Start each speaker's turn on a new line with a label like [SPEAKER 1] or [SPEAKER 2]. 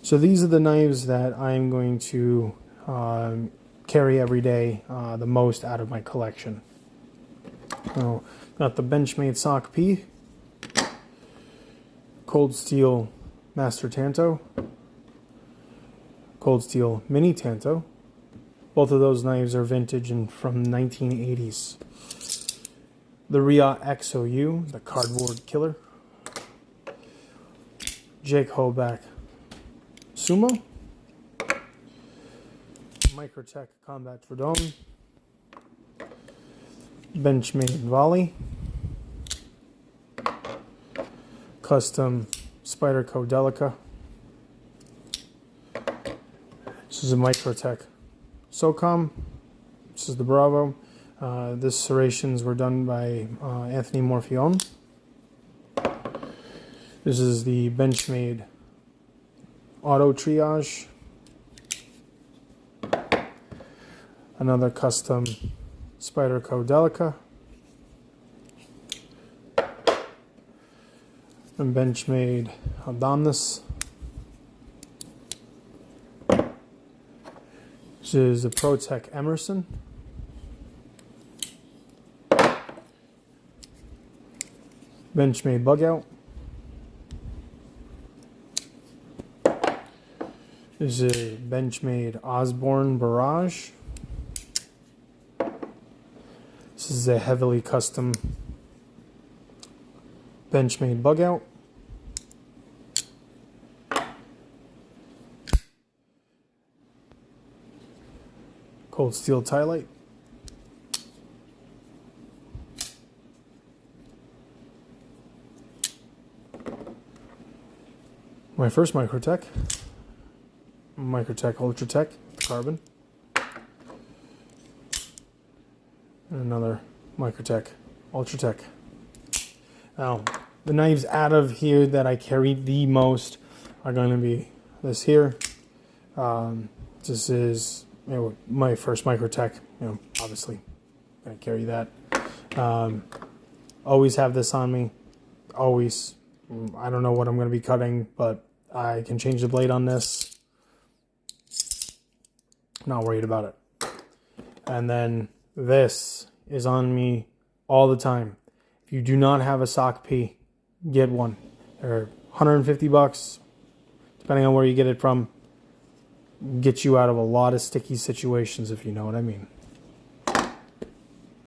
[SPEAKER 1] So these are the knives that I'm going to carry every day the most out of my collection. So, got the Benchmade Sock P, Cold Steel Master Tanto, Cold Steel Mini Tanto. Both of those knives are vintage and from 1980s. The Ria XOU, the Cardboard Killer. Jake Hoback Sumo. Microtech Combat Verdone. Benchmade Volley. Custom Spyderco Delica. This is a Microtech SOCOM. This is the Bravo. This serrations were done by Anthony Morfione. This is the Benchmade Auto Triage. Another custom Spyderco Delica. And Benchmade Adonis. This is the ProTech Emerson. Benchmade Bugout. This is a Benchmade Osborne Barrage. This is a heavily custom Benchmade Bugout. Cold Steel Tie-Light. My first Microtech Ultratech carbon. And another Microtech Ultratech. Now, the knives out of here that I carry the most are going to be this here. This is my first Microtech. Obviously, I'm going to carry that. Always have this on me. Always. I don't know what I'm going to be cutting, but I can change the blade on this. Not worried about it. And then this is on me all the time. If you do not have a sock P, get one. They're $150, depending on where you get it from. Get you out of a lot of sticky situations, if you know what I mean.